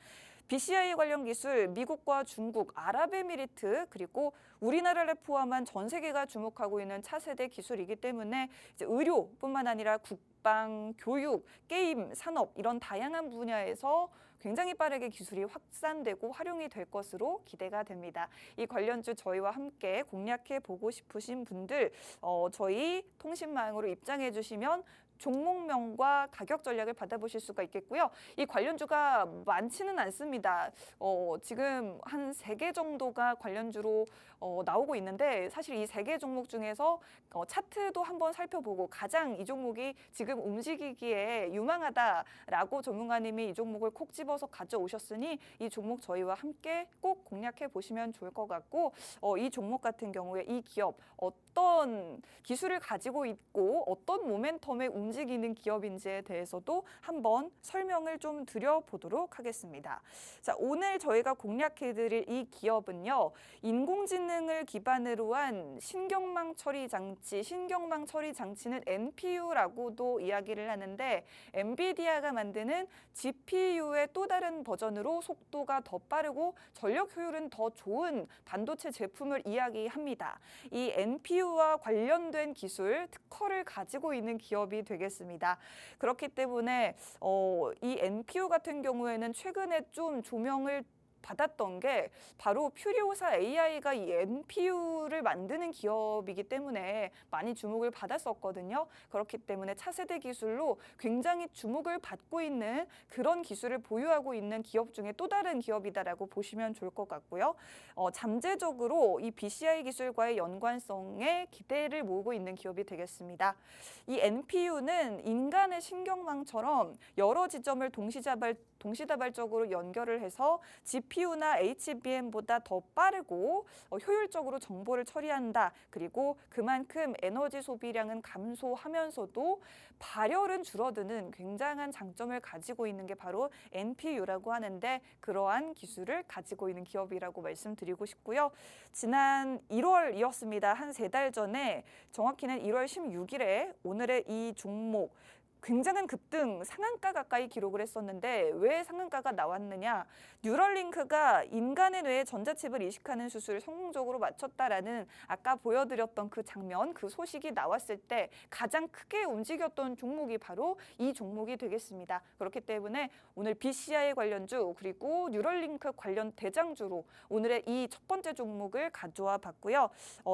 BCI 관련 기술, 미국과 중국, 아랍에미리트 그리고 우리나라를 포함한 전 세계가 주목하고 있는 차세대 기술이기 때문에 이제 의료뿐만 아니라 국방, 교육, 게임, 산업 이런 다양한 분야에서 굉장히 빠르게 기술이 확산되고 활용이 될 것으로 기대가 됩니다. 이 관련주 저희와 함께 공략해 보고 싶으신 분들 저희 통신망으로 입장해 주시면 종목명과 가격 전략을 받아보실 수가 있겠고요. 이 관련주가 많지는 않습니다. 지금 한 3개 정도가 관련주로 나오고 있는데 사실 이 3개 종목 중에서 차트도 한번 살펴보고 가장 이 종목이 지금 움직이기에 유망하다라고 전문가님이 이 종목을 콕 집어서 가져오셨으니 이 종목 저희와 함께 꼭 공략해 보시면 좋을 것 같고 이 종목 같은 경우에 이 기업 어떤 기술을 가지고 있고 어떤 모멘텀에 움직이는 기업인지에 대해서도 한번 설명을 좀 드려보도록 하겠습니다. 자, 오늘 저희가 공략해드릴 이 기업은요. 인공지능을 기반으로 한 신경망 처리 장치, 신경망 처리 장치는 NPU라고도 이야기를 하는데 엔비디아가 만드는 GPU의 또 다른 버전으로 속도가 더 빠르고 전력 효율은 더 좋은 반도체 제품을 이야기합니다. 이 NPU와 관련된 기술, 특허를 가지고 있는 기업이 되겠습니다. 그렇기 때문에 이 NPU 같은 경우에는 최근에 좀 조명을 받았던 게 바로 퓨리오사 AI가 이 NPU를 만드는 기업이기 때문에 많이 주목을 받았었거든요. 그렇기 때문에 차세대 기술로 굉장히 주목을 받고 있는 그런 기술을 보유하고 있는 기업 중에 또 다른 기업이다라고 보시면 좋을 것 같고요. 잠재적으로 이 BCI 기술과의 연관성에 기대를 모으고 있는 기업이 되겠습니다. 이 NPU는 인간의 신경망처럼 여러 지점을 동시다발적으로 연결을 해서 GPU나 HBM보다 더 빠르고 효율적으로 정보를 처리한다. 그리고 그만큼 에너지 소비량은 감소하면서도 발열은 줄어드는 굉장한 장점을 가지고 있는 게 바로 NPU라고 하는데 그러한 기술을 가지고 있는 기업이라고 말씀드리고 싶고요. 지난 1월이었습니다. 한 3달 전에 정확히는 1월 16일에 오늘의 이 종목 굉장한 급등 상한가 가까이 기록을 했었는데 왜 상한가가 나왔느냐? 뉴럴링크가 인간의 뇌에 전자칩을 이식하는 수술을 성공적으로 마쳤다라는 아까 보여드렸던 그 장면, 그 소식이 나왔을 때 가장 크게 움직였던 종목이 바로 이 종목이 되겠습니다. 그렇기 때문에 오늘 BCI 관련주 그리고 뉴럴링크 관련 대장주로 오늘의 이 첫 번째 종목을 가져와 봤고요.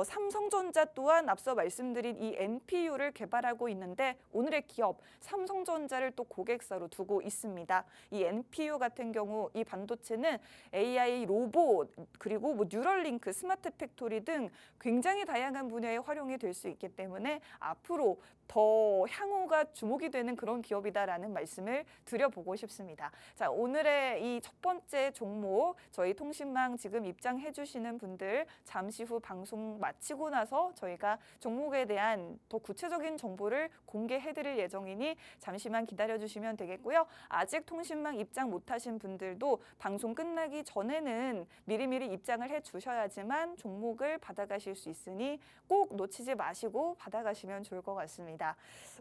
삼성전자 또한 앞서 말씀드린 이 NPU를 개발하고 있는데 오늘의 기업 삼성전자를 또 고객사로 두고 있습니다. 이 NPU 같은 경우 이 반도체는 AI 로봇 그리고 뉴럴링크, 스마트 팩토리 등 굉장히 다양한 분야에 활용이 될 수 있기 때문에 앞으로 더 향후가 주목이 되는 그런 기업이다라는 말씀을 드려보고 싶습니다. 자, 오늘의 이 첫 번째 종목 저희 통신망 지금 입장해 주시는 분들 잠시 후 방송 마치고 나서 저희가 종목에 대한 더 구체적인 정보를 공개해 드릴 예정이니 잠시만 기다려 주시면 되겠고요. 아직 통신망 입장 못하신 분들도 방송 끝나기 전에는 미리미리 입장을 해 주셔야지만 종목을 받아가실 수 있으니 꼭 놓치지 마시고 받아가시면 좋을 것 같습니다.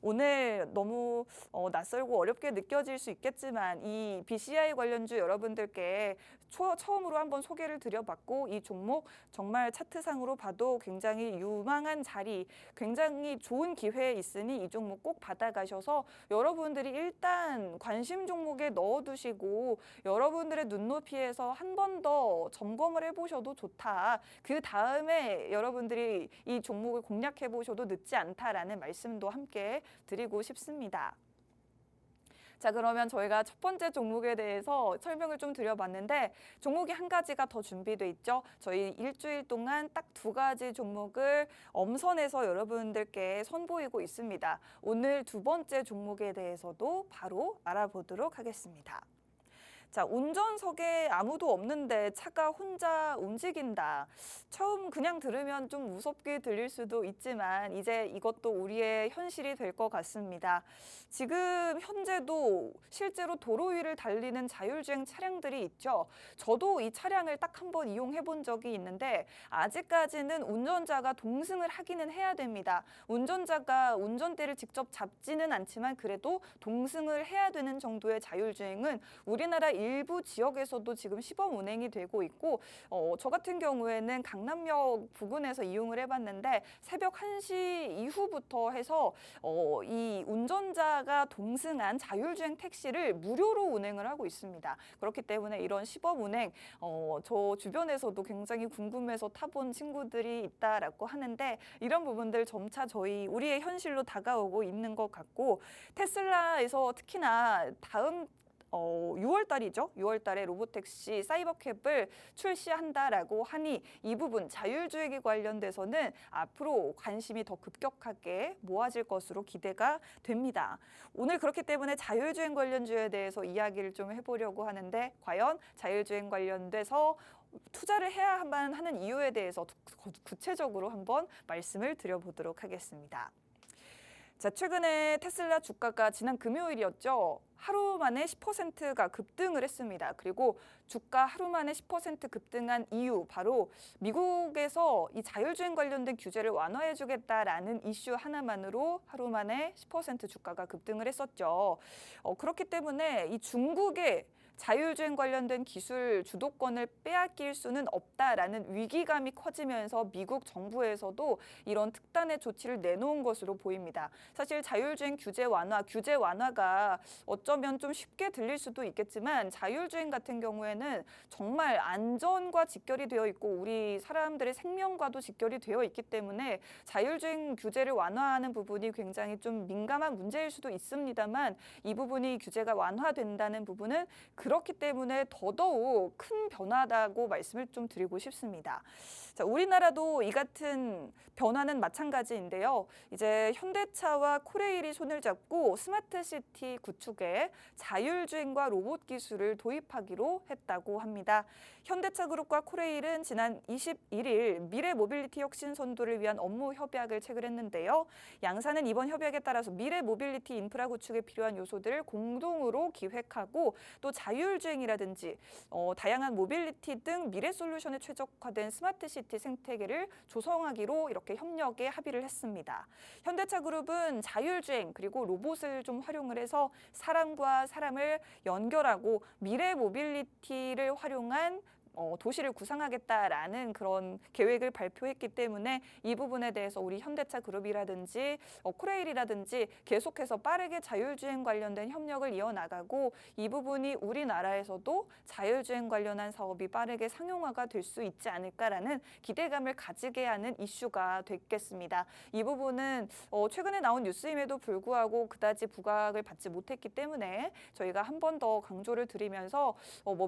오늘 너무 낯설고 어렵게 느껴질 수 있겠지만 이 BCI 관련주 여러분들께 처음으로 한번 소개를 드려봤고 이 종목 정말 차트상으로 봐도 굉장히 유망한 자리, 굉장히 좋은 기회에 있으니 이 종목 꼭 받아가셔서 여러분들이 일단 관심 종목에 넣어두시고 여러분들의 눈높이에서 한 번 더 점검을 해보셔도 좋다. 그 다음에 여러분들이 이 종목을 공략해 보셔도 늦지 않다라는 말씀도 함께 드리고 싶습니다. 자, 그러면 저희가 첫 번째 종목에 대해서 설명을 좀 드려봤는데 종목이 한 가지가 더 준비돼 있죠. 저희 일주일 동안 딱 2가지 종목을 엄선해서 여러분들께 선보이고 있습니다. 오늘 두 번째 종목에 대해서도 바로 알아보도록 하겠습니다. 자, 운전석에 아무도 없는데 차가 혼자 움직인다. 처음 그냥 들으면 좀 무섭게 들릴 수도 있지만 이제 이것도 우리의 현실이 될 것 같습니다. 지금 현재도 실제로 도로 위를 달리는 자율주행 차량들이 있죠. 저도 이 차량을 딱 한 번 이용해 본 적이 있는데 아직까지는 운전자가 동승을 하기는 해야 됩니다. 운전자가 운전대를 직접 잡지는 않지만 그래도 동승을 해야 되는 정도의 자율주행은 우리나라 일부 지역에서도 지금 시범 운행이 되고 있고 저 같은 경우에는 강남역 부근에서 이용을 해봤는데 새벽 1시 이후부터 해서 이 운전자가 동승한 자율주행 택시를 무료로 운행을 하고 있습니다. 그렇기 때문에 이런 시범 운행 저 주변에서도 굉장히 궁금해서 타본 친구들이 있다라고 하는데 이런 부분들 점차 우리의 현실로 다가오고 있는 것 같고 테슬라에서 특히나 다음 6월 달이죠. 6월 달에 로보택시 사이버캡을 출시한다라고 하니 이 부분 자율주행에 관련돼서는 앞으로 관심이 더 급격하게 모아질 것으로 기대가 됩니다. 오늘 그렇기 때문에 자율주행 관련주에 대해서 이야기를 좀 해보려고 하는데 과연 자율주행 관련돼서 투자를 해야만 하는 이유에 대해서 구체적으로 한번 말씀을 드려보도록 하겠습니다. 자, 최근에 테슬라 주가가 지난 금요일이었죠. 하루 만에 10%가 급등을 했습니다. 그리고 주가 하루 만에 10% 급등한 이유 바로 미국에서 이 자율주행 관련된 규제를 완화해 주겠다라는 이슈 하나만으로 하루 만에 10% 주가가 급등을 했었죠. 그렇기 때문에 이 중국의 자율주행 관련된 기술 주도권을 빼앗길 수는 없다라는 위기감이 커지면서 미국 정부에서도 이런 특단의 조치를 내놓은 것으로 보입니다. 사실 자율주행 규제 완화가 어쩌면 좀 쉽게 들릴 수도 있겠지만 자율주행 같은 경우에는 정말 안전과 직결이 되어 있고 우리 사람들의 생명과도 직결이 되어 있기 때문에 자율주행 규제를 완화하는 부분이 굉장히 좀 민감한 문제일 수도 있습니다만 이 부분이 규제가 완화된다는 부분은 그렇기 때문에 더더욱 큰 변화다고 말씀을 좀 드리고 싶습니다. 자, 우리나라도 이 같은 변화는 마찬가지인데요. 이제 현대차와 코레일이 손을 잡고 스마트시티 구축에 자율주행과 로봇 기술을 도입하기로 했다고 합니다. 현대차그룹과 코레일은 지난 21일 미래 모빌리티 혁신 선도를 위한 업무 협약을 체결했는데요. 양사는 이번 협약에 따라서 미래 모빌리티 인프라 구축에 필요한 요소들을 공동으로 기획하고 또 자율주행이라든지 다양한 모빌리티 등 미래 솔루션에 최적화된 스마트시티 생태계를 조성하기로 이렇게 협력에 합의를 했습니다. 현대차그룹은 자율주행 그리고 로봇을 좀 활용을 해서 사람과 사람을 연결하고 미래 모빌리티를 활용한 도시를 구상하겠다라는 그런 계획을 발표했기 때문에 이 부분에 대해서 우리 현대차 그룹이라든지 코레일이라든지 계속해서 빠르게 자율주행 관련된 협력을 이어나가고 이 부분이 우리나라에서도 자율주행 관련한 사업이 빠르게 상용화가 될 수 있지 않을까라는 기대감을 가지게 하는 이슈가 됐겠습니다. 이 부분은 최근에 나온 뉴스임에도 불구하고 그다지 부각을 받지 못했기 때문에 저희가 한 번 더 강조를 드리면서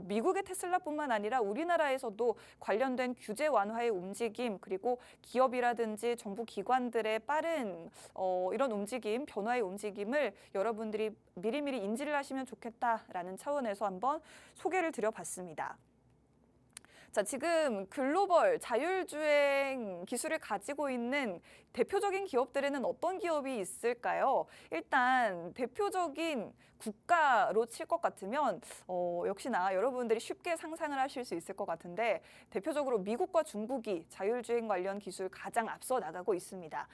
미국의 테슬라뿐만 아니라 우리나라에서도 관련된 규제 완화의 움직임 그리고 기업이라든지 정부 기관들의 빠른 이런 움직임, 변화의 움직임을 여러분들이 미리미리 인지를 하시면 좋겠다라는 차원에서 한번 소개를 드려봤습니다. 자, 지금 글로벌 자율주행 기술을 가지고 있는 대표적인 기업들에는 어떤 기업이 있을까요? 일단 대표적인 국가로 칠 것 같으면 역시나 여러분들이 쉽게 상상을 하실 수 있을 것 같은데 대표적으로 미국과 중국이 자율주행 관련 기술 가장 앞서 나가고 있습니다.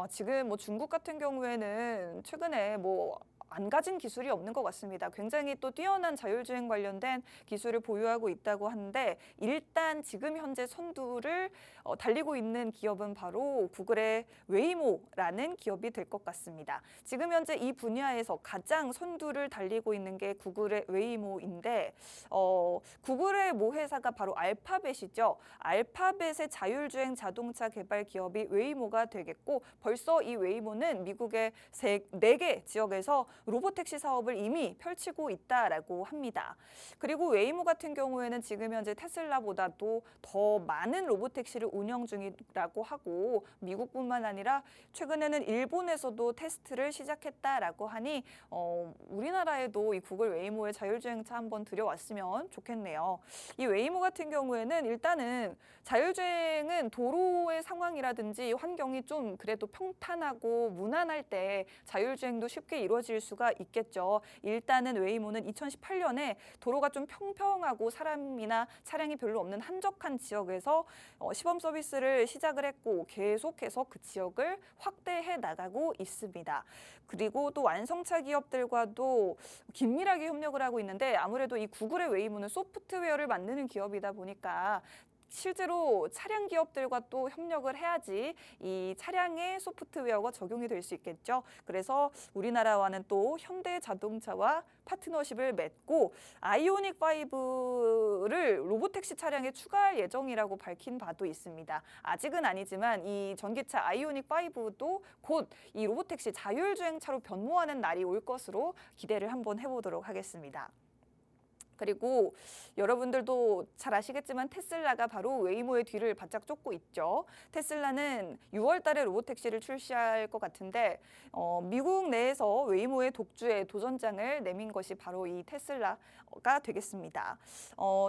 지금 중국 같은 경우에는 최근에 안 가진 기술이 없는 것 같습니다. 굉장히 또 뛰어난 자율주행 관련된 기술을 보유하고 있다고 하는데 일단 지금 현재 선두를 달리고 있는 기업은 바로 구글의 웨이모라는 기업이 될 것 같습니다. 지금 현재 이 분야에서 가장 선두를 달리고 있는 게 구글의 웨이모인데 구글의 모 회사가 바로 알파벳이죠. 알파벳의 자율주행 자동차 개발 기업이 웨이모가 되겠고 벌써 이 웨이모는 미국의 4개 지역에서 로보택시 사업을 이미 펼치고 있다라고 합니다. 그리고 웨이모 같은 경우에는 지금 현재 테슬라보다도 더 많은 로보택시를 운영 중이라고 하고 미국뿐만 아니라 최근에는 일본에서도 테스트를 시작했다라고 하니 우리나라에도 이 구글 웨이모의 자율주행차 한번 들여왔으면 좋겠네요. 이 웨이모 같은 경우에는 일단은 자율주행은 도로의 상황이라든지 환경이 좀 그래도 평탄하고 무난할 때 자율주행도 쉽게 이루어질 수가 있겠죠. 일단은 웨이모는 2018년에 도로가 좀 평평하고 사람이나 차량이 별로 없는 한적한 지역에서 시범 서비스를 시작을 했고 계속해서 그 지역을 확대해 나가고 있습니다. 그리고 또 완성차 기업들과도 긴밀하게 협력을 하고 있는데 아무래도 이 구글의 웨이모는 소프트웨어를 만드는 기업이다 보니까 실제로 차량 기업들과 또 협력을 해야지 이 차량의 소프트웨어가 적용이 될 수 있겠죠. 그래서 우리나라와는 또 현대자동차와 파트너십을 맺고 아이오닉 5를 로보택시 차량에 추가할 예정이라고 밝힌 바도 있습니다. 아직은 아니지만 이 전기차 아이오닉 5도 곧 이 로보택시 자율주행차로 변모하는 날이 올 것으로 기대를 한번 해보도록 하겠습니다. 그리고 여러분들도 잘 아시겠지만 테슬라가 바로 웨이모의 뒤를 바짝 쫓고 있죠. 테슬라는 6월 달에 로보택시를 출시할 것 같은데 미국 내에서 웨이모의 독주에 도전장을 내민 것이 바로 이 테슬라가 되겠습니다.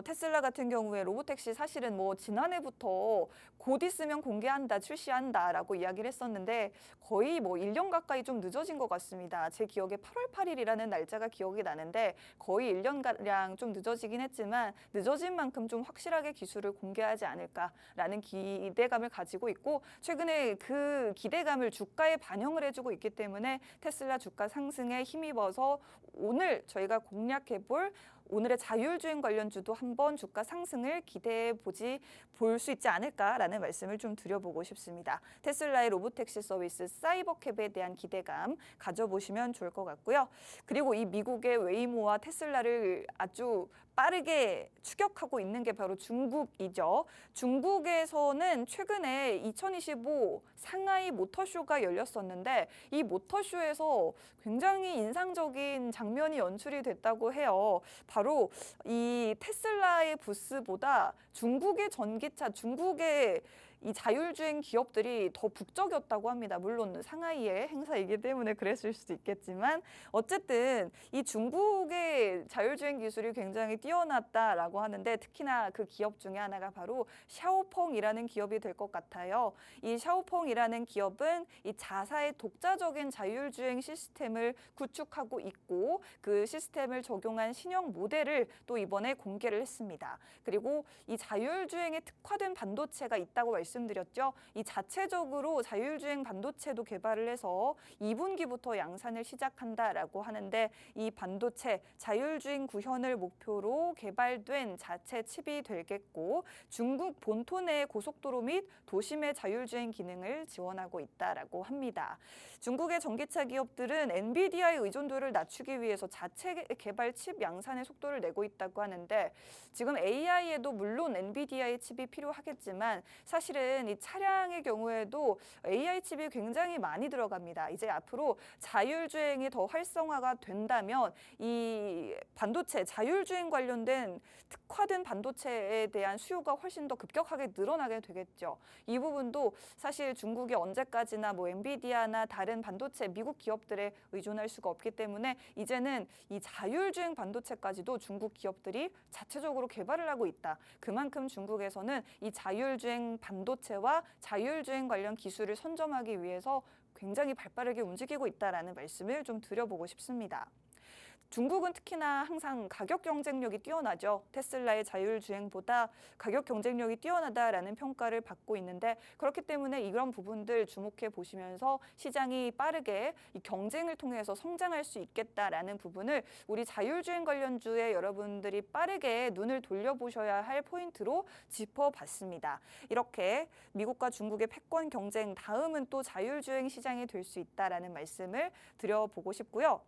테슬라 같은 경우에 로보택시 사실은 뭐 지난해부터 곧 있으면 공개한다, 출시한다라고 이야기를 했었는데 거의 뭐 1년 가까이 좀 늦어진 것 같습니다. 제 기억에 8월 8일이라는 날짜가 기억이 나는데 거의 1년가량 좀 늦어지긴 했지만 늦어진 만큼 좀 확실하게 기술을 공개하지 않을까라는 기대감을 가지고 있고 최근에 그 기대감을 주가에 반영을 해주고 있기 때문에 테슬라 주가 상승에 힘입어서 오늘 저희가 공략해볼 오늘의 자율주행 관련주도 한번 주가 상승을 기대해 볼 수 있지 않을까라는 말씀을 좀 드려보고 싶습니다. 테슬라의 로보택시 서비스 사이버캡에 대한 기대감 가져보시면 좋을 것 같고요. 그리고 이 미국의 웨이모와 테슬라를 아주 빠르게 추격하고 있는 게 바로 중국이죠. 중국에서는 최근에 2025 상하이 모터쇼가 열렸었는데 이 모터쇼에서 굉장히 인상적인 장면이 연출이 됐다고 해요. 바로 이 테슬라의 부스보다 중국의 전기차, 중국의 이 자율주행 기업들이 더 북적였다고 합니다. 물론 상하이의 행사이기 때문에 그랬을 수도 있겠지만 어쨌든 이 중국의 자율주행 기술이 굉장히 뛰어났다라고 하는데 특히나 그 기업 중에 하나가 바로 샤오펑이라는 기업이 될 것 같아요. 이 샤오펑이라는 기업은 이 자사의 독자적인 자율주행 시스템을 구축하고 있고 그 시스템을 적용한 신형 모델을 또 이번에 공개를 했습니다. 그리고 이 자율주행에 특화된 반도체가 있다고 말씀드렸죠. 이 자체적으로 자율주행 반도체도 개발을 해서 2분기부터 양산을 시작한다라고 하는데 이 반도체 자율주행 구현을 목표로 개발된 자체 칩이 되겠고 중국 본토 내 고속도로 및 도심의 자율주행 기능을 지원하고 있다라고 합니다. 중국의 전기차 기업들은 엔비디아의 의존도를 낮추기 위해서 자체 개발 칩 양산의 속도를 내고 있다고 하는데 지금 AI에도 물론 엔비디아의 칩이 필요하겠지만 사실은 이 차량의 경우에도 AI 칩이 굉장히 많이 들어갑니다. 이제 앞으로 자율주행이 더 활성화가 된다면 이 반도체, 자율주행 관련된 특화된 반도체에 대한 수요가 훨씬 더 급격하게 늘어나게 되겠죠. 이 부분도 사실 중국이 언제까지나 뭐 엔비디아나 다른 반도체 미국 기업들에 의존할 수가 없기 때문에 이제는 이 자율주행 반도체까지도 중국 기업들이 자체적으로 개발을 하고 있다. 그만큼 중국에서는 이 자율주행 반도체와 자율주행 관련 기술을 선점하기 위해서 굉장히 발빠르게 움직이고 있다라는 말씀을 좀 드려보고 싶습니다. 중국은 특히나 항상 가격 경쟁력이 뛰어나죠. 테슬라의 자율주행보다 가격 경쟁력이 뛰어나다라는 평가를 받고 있는데 그렇기 때문에 이런 부분들 주목해 보시면서 시장이 빠르게 이 경쟁을 통해서 성장할 수 있겠다라는 부분을 우리 자율주행 관련주에 여러분들이 빠르게 눈을 돌려보셔야 할 포인트로 짚어봤습니다. 이렇게 미국과 중국의 패권 경쟁 다음은 또 자율주행 시장이 될 수 있다라는 말씀을 드려보고 싶고요.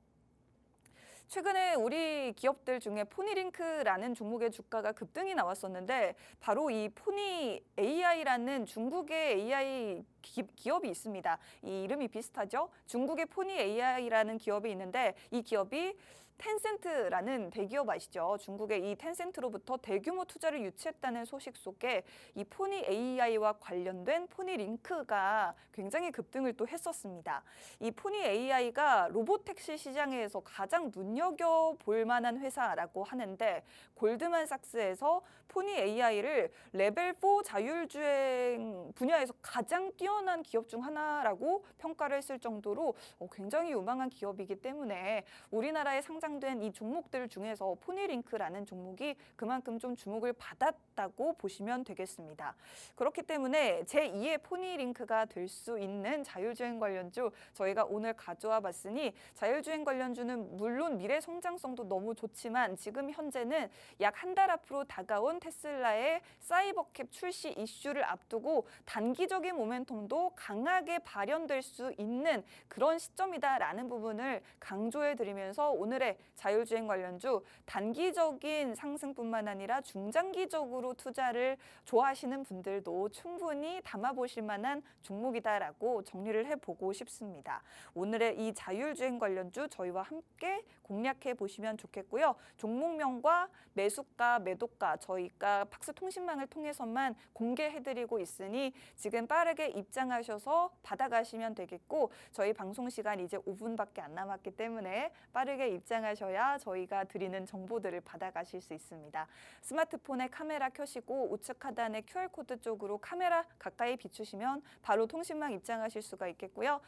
최근에 우리 기업들 중에 포니링크라는 종목의 주가가 급등이 나왔었는데 바로 이 포니 AI라는 중국의 AI 기업이 있습니다. 이 이름이 비슷하죠? 중국의 포니 AI라는 기업이 있는데 이 기업이 텐센트라는 대기업 아시죠? 중국의 이 텐센트로부터 대규모 투자를 유치했다는 소식 속에 이 포니 AI와 관련된 포니링크가 굉장히 급등을 또 했었습니다. 이 포니 AI가 로보택시 시장에서 가장 눈여겨볼 만한 회사라고 하는데 골드만삭스에서 포니 AI를 레벨 4 자율주행 분야에서 가장 뛰어난 뛰어난 기업 중 하나라고 평가를 했을 정도로 굉장히 유망한 기업이기 때문에 우리나라에 상장된 이 종목들 중에서 포니링크라는 종목이 그만큼 좀 주목을 받았다고 보시면 되겠습니다. 그렇기 때문에 제2의 포니링크가 될 수 있는 자율주행 관련주 저희가 오늘 가져와 봤으니 자율주행 관련주는 물론 미래 성장성도 너무 좋지만 지금 현재는 약 한 달 앞으로 다가온 테슬라의 사이버캡 출시 이슈를 앞두고 단기적인 모멘텀도 강하게 발현될 수 있는 그런 시점이다라는 부분을 강조해드리면서 오늘의 자율주행 관련주 단기적인 상승뿐만 아니라 중장기적으로 투자를 좋아하시는 분들도 충분히 담아보실 만한 종목이다라고 정리를 해보고 싶습니다. 오늘의 이 자율주행 관련주 저희와 함께 공략해 보시면 좋겠고요. 종목명과 매수가, 매도가 저희가 팍스통신망을 통해서만 공개해드리고 있으니 지금 빠르게 입장하셔서 받아가시면 되겠고 저희 방송 시간 이제 5분밖에 안 남았기 때문에 빠르게 입장하셔야 저희가 드리는 정보들을 받아가실 수 있습니다. 스마트폰에 카메라 켜시고 우측 하단의 QR코드 쪽으로 카메라 가까이 비추시면 바로 통신망 입장하실 수가 있겠고요.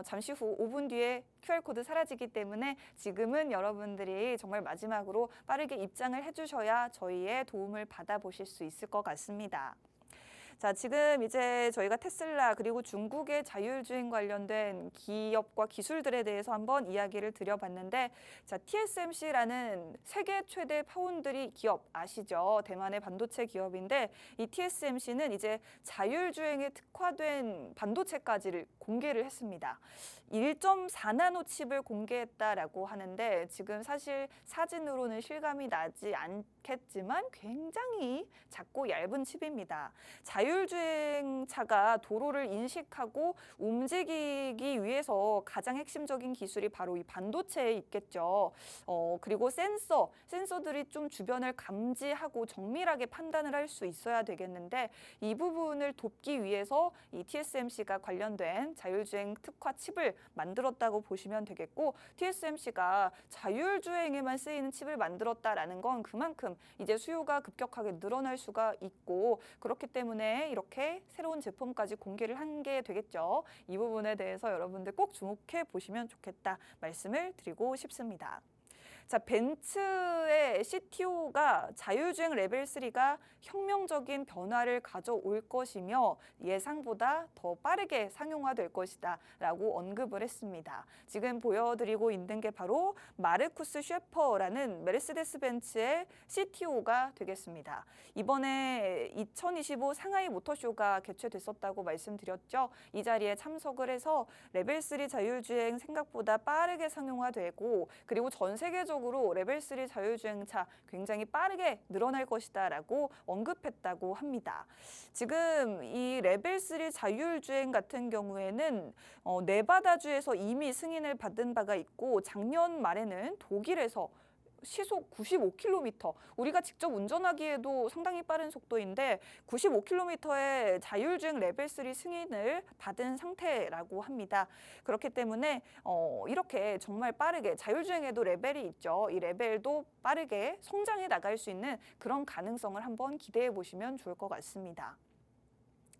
잠시 후 5분 뒤에 QR코드 사라지기 때문에 지금은 여러분들이 정말 마지막으로 빠르게 입장을 해주셔야 저희의 도움을 받아보실 수 있을 것 같습니다. 자, 지금 이제 저희가 테슬라 그리고 중국의 자율주행 관련된 기업과 기술들에 대해서 한번 이야기를 드려봤는데 자, TSMC라는 세계 최대 파운드리 기업 아시죠? 대만의 반도체 기업인데 이 TSMC는 이제 자율주행에 특화된 반도체까지를 공개를 했습니다. 1.4나노 칩을 공개했다라고 하는데 지금 사실 사진으로는 실감이 나지 않겠지만 굉장히 작고 얇은 칩입니다. 자율주행차가 도로를 인식하고 움직이기 위해서 가장 핵심적인 기술이 바로 이 반도체에 있겠죠. 그리고 센서들이 좀 주변을 감지하고 정밀하게 판단을 할 수 있어야 되겠는데 이 부분을 돕기 위해서 이 TSMC가 관련된 자율주행 특화 칩을 만들었다고 보시면 되겠고 TSMC가 자율주행에만 쓰이는 칩을 만들었다라는 건 그만큼 이제 수요가 급격하게 늘어날 수가 있고 그렇기 때문에 이렇게 새로운 제품까지 공개를 한 게 되겠죠. 이 부분에 대해서 여러분들 꼭 주목해 보시면 좋겠다 말씀을 드리고 싶습니다. 자, 벤츠의 CTO가 자율주행 레벨 3가 혁명적인 변화를 가져올 것이며 예상보다 더 빠르게 상용화될 것이다 라고 언급을 했습니다. 지금 보여드리고 있는 게 바로 마르쿠스 셰퍼라는 메르세데스 벤츠의 CTO가 되겠습니다. 이번에 2025 상하이 모터쇼가 개최됐었다고 말씀드렸죠. 이 자리에 참석을 해서 레벨 3 자율주행 생각보다 빠르게 상용화되고 그리고 전 세계적으로 레벨 3 자율주행차 굉장히 빠르게 늘어날 것이다 라고 언급했다고 합니다. 지금 이 레벨 3 자율주행 같은 경우에는 네바다주에서 이미 승인을 받은 바가 있고 작년 말에는 독일에서 시속 95km, 우리가 직접 운전하기에도 상당히 빠른 속도인데 95km의 자율주행 레벨 3 승인을 받은 상태라고 합니다. 그렇기 때문에 이렇게 정말 빠르게 자율주행에도 레벨이 있죠. 이 레벨도 빠르게 성장해 나갈 수 있는 그런 가능성을 한번 기대해 보시면 좋을 것 같습니다.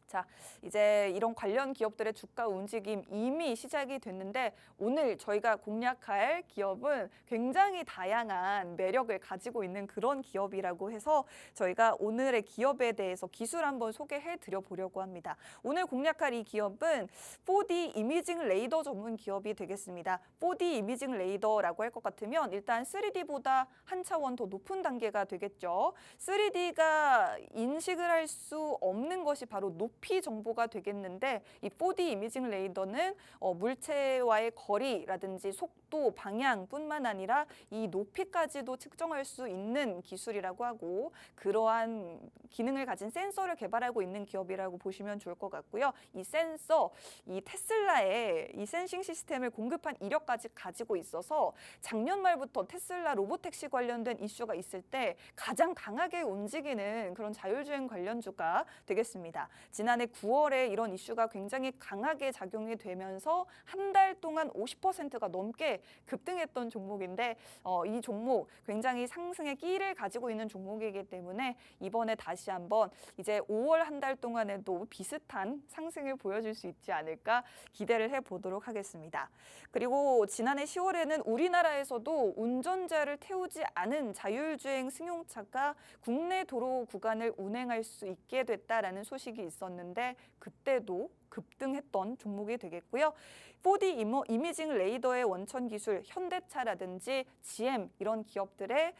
자, 이제 이런 관련 기업들의 주가 움직임 이미 시작이 됐는데 오늘 저희가 공략할 기업은 굉장히 다양한 매력을 가지고 있는 그런 기업이라고 해서 저희가 오늘의 기업에 대해서 기술 한번 소개해 드려 보려고 합니다. 오늘 공략할 이 기업은 4D 이미징 레이더 전문 기업이 되겠습니다. 4D 이미징 레이더라고 할 것 같으면 일단 3D보다 한 차원 더 높은 단계가 되겠죠. 3D가 인식을 할 수 없는 것이 바로 높이 정보가 되겠는데 이 4D 이미징 레이더는 물체와의 거리라든지 속도, 방향뿐만 아니라 이 높이까지도 측정할 수 있는 기술이라고 하고 그러한 기능을 가진 센서를 개발하고 있는 기업이라고 보시면 좋을 것 같고요. 이 센서, 이 테슬라의 이 센싱 시스템을 공급한 이력까지 가지고 있어서 작년 말부터 테슬라 로보택시 관련된 이슈가 있을 때 가장 강하게 움직이는 그런 자율주행 관련주가 되겠습니다. 지난해 9월에 이런 이슈가 굉장히 강하게 작용이 되면서 한 달 동안 50%가 넘게 급등했던 종목인데 이 종목 굉장히 상승의 끼를 가지고 있는 종목이기 때문에 이번에 다시 한번 이제 5월 한 달 동안에도 비슷한 상승을 보여줄 수 있지 않을까 기대를 해보도록 하겠습니다. 그리고 지난해 10월에는 우리나라에서도 운전자를 태우지 않은 자율주행 승용차가 국내 도로 구간을 운행할 수 있게 됐다라는 소식이 있었는데 그때도 급등했던 종목이 되겠고요. 4D 이미징 레이더의 원천 기술, 현대차라든지 GM 이런 기업들의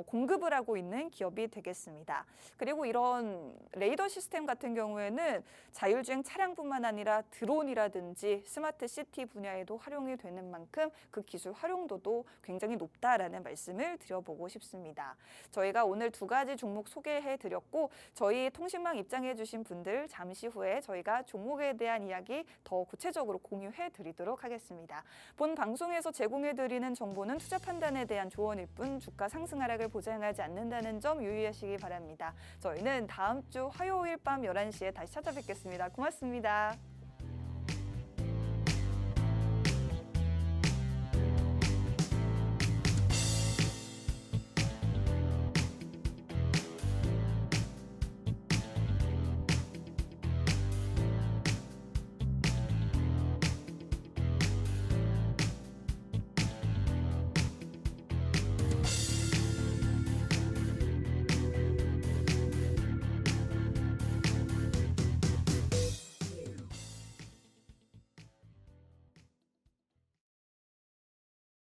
공급을 하고 있는 기업이 되겠습니다. 그리고 이런 레이더 시스템 같은 경우에는 자율주행 차량뿐만 아니라 드론이라든지 스마트 시티 분야에도 활용이 되는 만큼 그 기술 활용도도 굉장히 높다라는 말씀을 드려보고 싶습니다. 저희가 오늘 두 가지 종목 소개해드렸고 저희 통신망 입장해 주신 분들 잠시 후에 저희가 종목에 대한 이야기 더 구체적으로 공유해 드리도록 하겠습니다. 본 방송에서 제공해 드리는 정보는 투자 판단에 대한 조언일 뿐 주가 상승 하락을 보장하지 않는다는 점 유의하시기 바랍니다. 저희는 다음 주 화요일 밤 11시에 다시 찾아뵙겠습니다. 고맙습니다.